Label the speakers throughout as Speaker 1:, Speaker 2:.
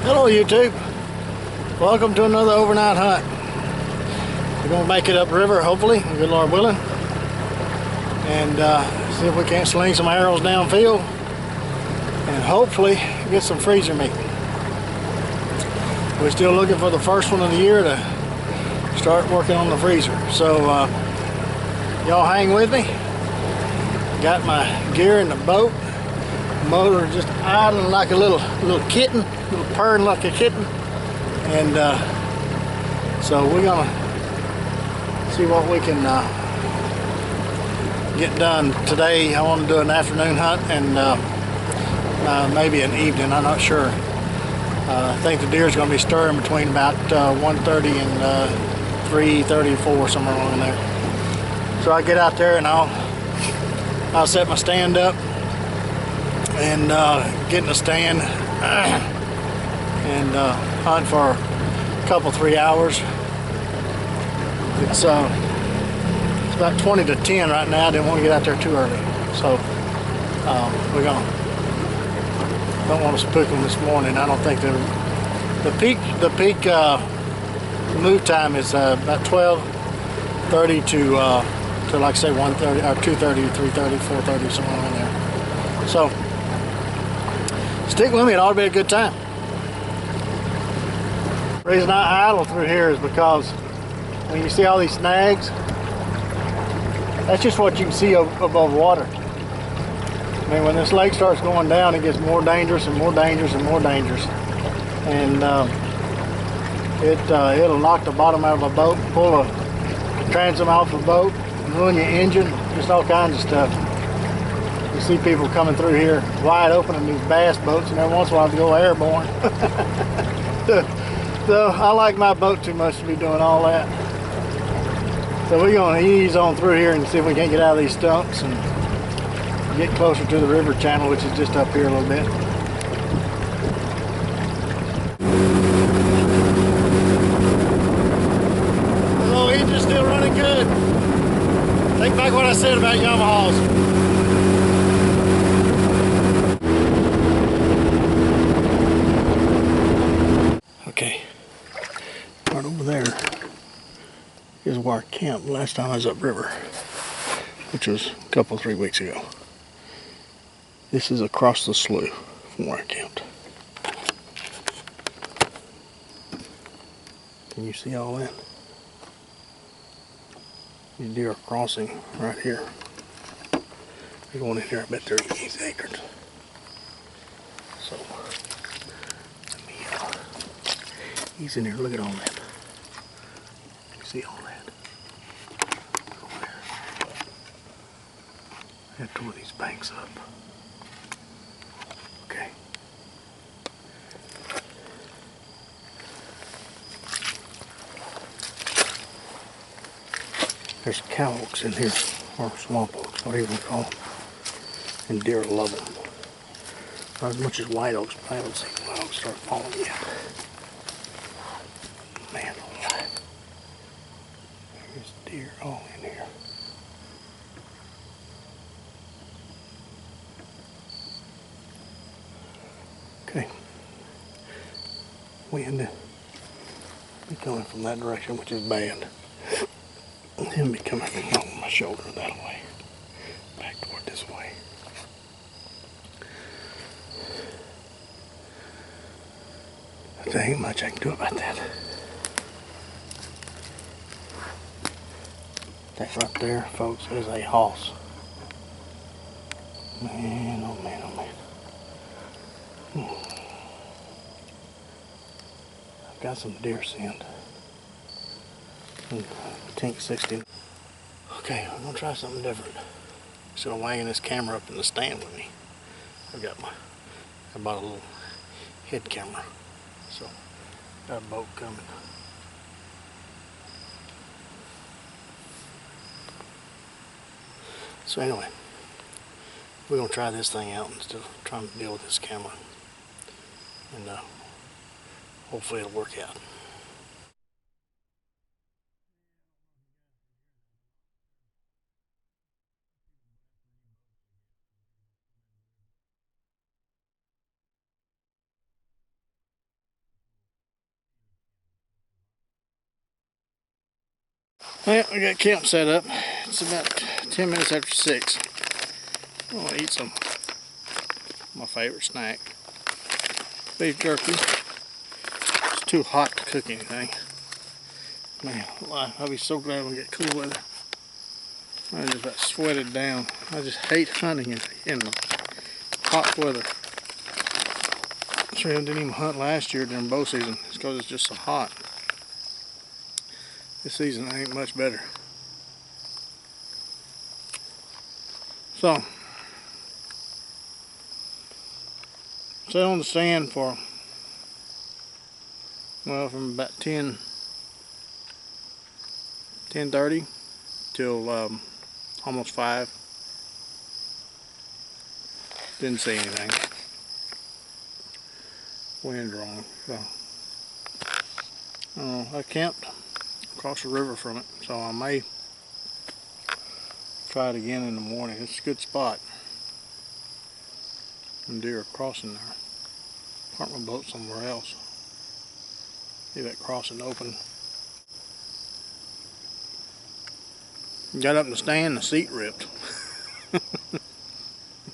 Speaker 1: Hello YouTube, welcome to another overnight hunt. We're going to make it upriver, hopefully, good Lord willing, and see if we can't sling some arrows downfield and hopefully get some freezer meat. We're still looking for the first one of the year to start working on the freezer, so y'all hang with me. Got my gear in the boat. Motor just idling like a little kitten, little purring like a kitten, and so we're gonna see what we can get done today. I want to do an afternoon hunt and maybe an evening. I'm not sure. I think the deer's going to be stirring between about 1:30 and 3:30 or 4, somewhere along there. So I get out there and I'll set my stand up and get in the stand and hunt for a couple, 3 hours. It's about 20 to 10 right now. I didn't want to get out there too early, so we're gonna. Don't want to spook them this morning. I don't think the peak move time is about 12:30 to like say 1:30 or 2:30, 3:30, 4:30, somewhere in there. So stick with me, it ought to be a good time. The reason I idle through here is because when you see all these snags, that's just what you can see above water. I mean, when this lake starts going down, it gets more dangerous and more dangerous and more dangerous. And it'll knock the bottom out of a boat, pull a transom off the boat, ruin your engine, just all kinds of stuff. You see people coming through here wide open in these bass boats, and every once in a while they go airborne. So I like my boat too much to be doing all that. So we're going to ease on through here and see if we can't get out of these stumps and get closer to the river channel, which is just up here a little bit. Oh, engine's still running good. Take back what I said about Yamahas. Okay, right over there is where I camped last time I was upriver, which was a couple, 3 weeks ago. This is across the slough from where I camped. Can you see all that? These deer are crossing right here. They're going in here, I bet they're eating these acorns. So, let me ease in here, look at all that. You see all that? Over there. I have to tore these banks up. Okay. There's cow oaks in here, or swamp oaks, whatever you want to call them. And deer love them. Not as much as white oaks, but I haven't seen white oaks start falling yet. Man alive. There's deer all in here. Okay. Wind be coming from that direction, which is bad. He'll be coming from over my shoulder that way. Back toward this way. There ain't much I can do about that. That right there, folks, is a hoss. Man, oh man, oh man. I've got some deer scent. Tink 60. Okay, I'm gonna try something different. Instead of wagging this camera up in the stand with me, I bought a little head camera. So, got a boat coming. So anyway, we're gonna try this thing out instead of trying to deal with this camera, and hopefully it'll work out. Well, we got camp set up. It's about 10 minutes after 6. I'm gonna eat some my favorite snack. Beef jerky. It's too hot to cook anything. Man, I'll be so glad when we get cool weather. I just about sweated down. I just hate hunting in the hot weather. Sure, I didn't even hunt last year during bow season. It's because it's just so hot. This season ain't much better. So, sat on the stand for, well, from about 10:30 till almost 5. Didn't see anything. Wind wrong. So, I camped across the river from it, so I may try it again in the morning. It's a good spot. And deer are crossing there. Park my boat somewhere else. Leave that crossing open. Got up in the stand, the seat ripped.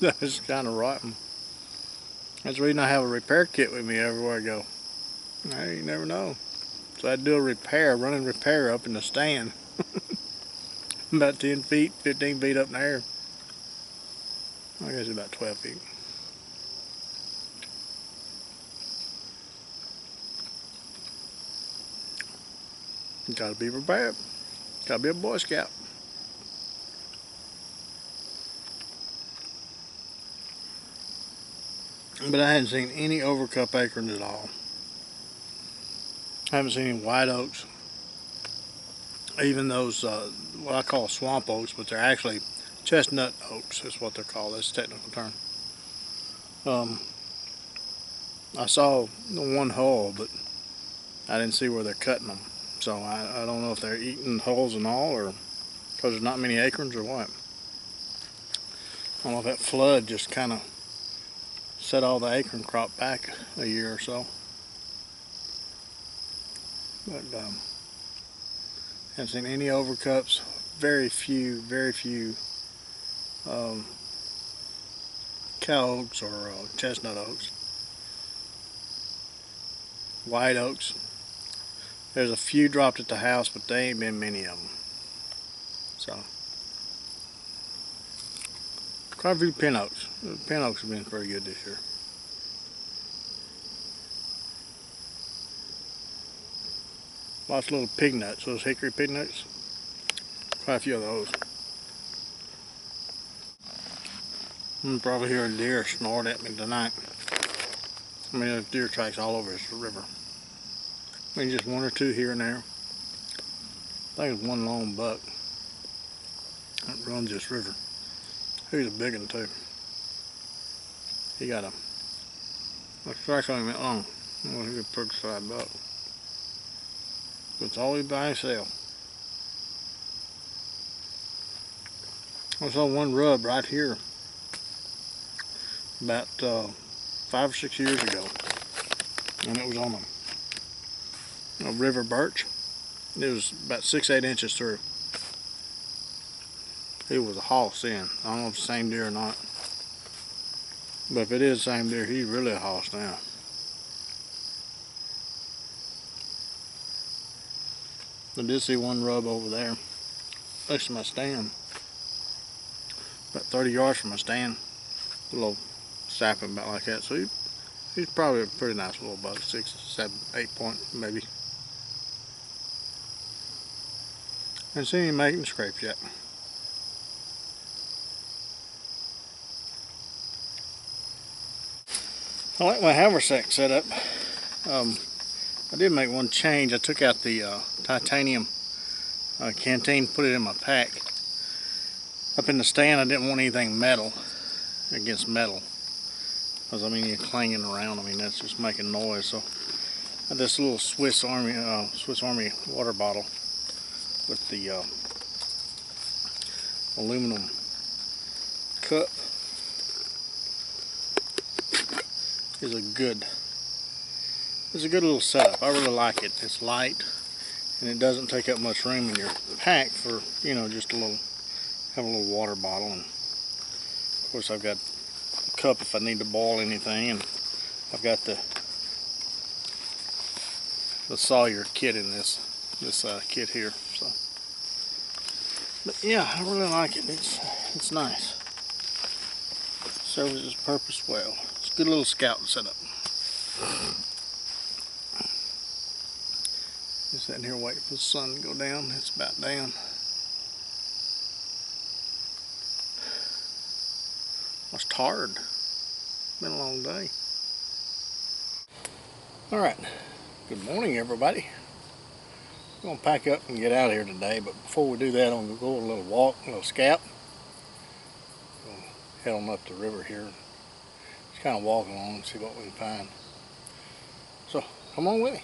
Speaker 1: That's kind of rotten. That's the reason I have a repair kit with me everywhere I go. Hey, you never know. So I'd do a repair, running repair up in the stand. About 10 feet, 15 feet up in the air. I guess about 12 feet. You gotta be prepared. Gotta be a Boy Scout. But I hadn't seen any overcup acorns at all. I haven't seen any white oaks. Even those, what I call swamp oaks, but they're actually chestnut oaks, is what they're called. That's the technical term. I saw one hull, but I didn't see where they're cutting them. So I don't know if they're eating hulls and all, or because there's not many acorns, or what. I don't know if that flood just kind of set all the acorn crop back a year or so. But haven't seen any overcups. Very few cow oaks or chestnut oaks. White oaks. There's a few dropped at the house, but there ain't been many of them. So, quite a few pin oaks. Pin oaks have been pretty good this year. Lots of little pig nuts, those hickory pig nuts. Quite a few of those. I'm probably hear a deer snort at me tonight. I mean, there's deer tracks all over this river. I mean, just one or two here and there. I think it's one lone buck that runs this river. He's a big one too. He got a track on him that long. Well, he's a pretty size buck. But it's always by himself. I saw one rub right here about 5 or 6 years ago, and it was on a river birch. It was about 6-8 inches through. He was a hoss then. I don't know if it's the same deer or not, but if it is the same deer, he's really a hoss now. I did see one rub over there next to my stand, about 30 yards from my stand. A little sapping about like that. So he's probably a pretty nice little buck, 6, 7, 8 point maybe. Haven't seen him making scrapes yet. I like my haversack set up. I did make one change. I took out the titanium canteen, put it in my pack. Up in the stand, I didn't want anything metal against metal, because I mean, you're clanging around. I mean, that's just making noise. So I had this little Swiss Army water bottle with the aluminum cup. It's a good little setup. I really like it. It's light and it doesn't take up much room in your pack for, you know, just have a little water bottle. And of course I've got a cup if I need to boil anything, and I've got the Sawyer kit in this kit here. So, but yeah, I really like it. It's nice. Serves its purpose well. It's a good little scout setup. Just sitting here waiting for the sun to go down. It's about down. I was tired. Been a long day. Alright, good morning everybody. We're going to pack up and get out of here today, but before we do that, I'm going to go a little walk, a little scout. Head on up the river here. Just kind of walk along and see what we can find. So, come on with me.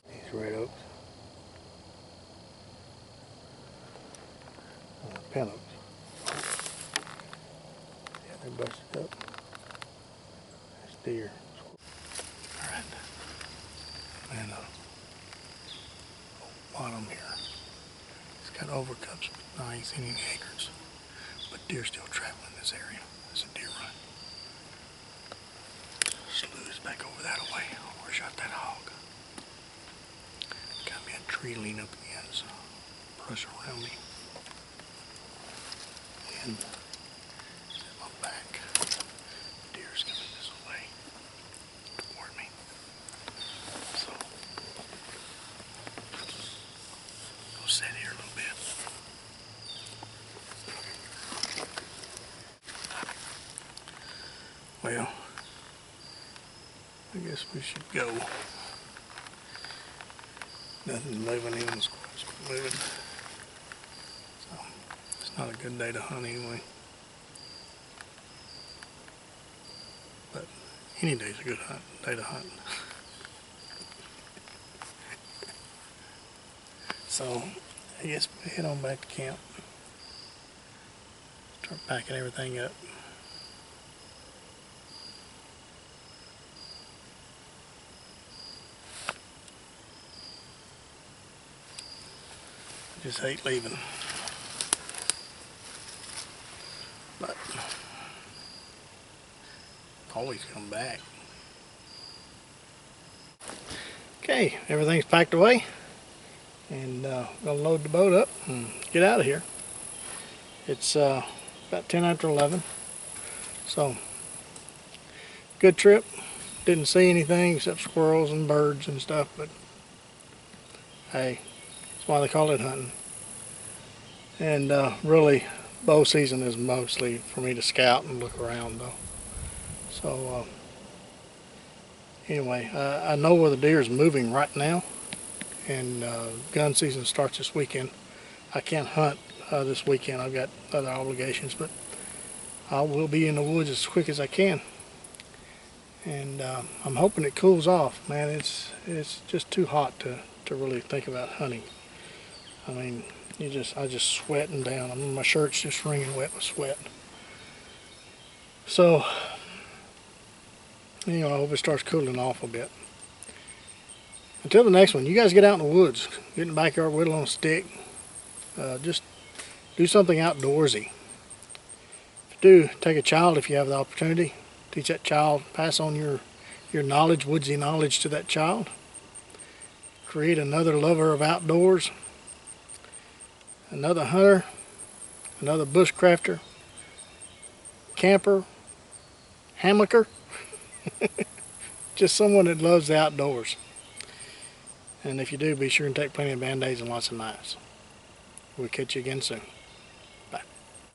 Speaker 1: These red oaks. Pin oaks. Yeah, they're busted up. That's deer. Alright. And bottom here. It's got overcups, but I ain't seen any acres. But deer still traveling in this area. It's a deer run. Slough's back over that way. Where shot that hog? Got me a tree lean up against. Brush around me. And my back. Deer's coming this way toward me. So I'll sit here a little bit. Well, I guess we should go. Nothing's moving, even the squirrels moving. So it's not a good day to hunt anyway. But any day's a good day to hunt. So I guess we head on back to camp. Start packing everything up. I just hate leaving. But always come back. Okay, everything's packed away, and gonna load the boat up and get out of here. It's about 10 after 11, so good trip. Didn't see anything except squirrels and birds and stuff, but hey, that's why they call it hunting. And really, bow season is mostly for me to scout and look around though. So anyway, I know where the deer is moving right now, and gun season starts this weekend. I can't hunt this weekend. I've got other obligations, but I will be in the woods as quick as I can. And I'm hoping it cools off. Man, it's just too hot to really think about hunting. I mean, I just sweating down. I mean, my shirt's just wringing wet with sweat. So, you know, I hope it starts cooling off a bit. Until the next one, you guys get out in the woods, get in the backyard, whittle on a stick. Just do something outdoorsy. If you do, take a child if you have the opportunity. Teach that child, pass on your knowledge, woodsy knowledge to that child. Create another lover of outdoors, another hunter, another bushcrafter, camper, hammocker. Just someone that loves the outdoors. And if you do, be sure and take plenty of Band-Aids and lots of knives. We'll catch you again soon.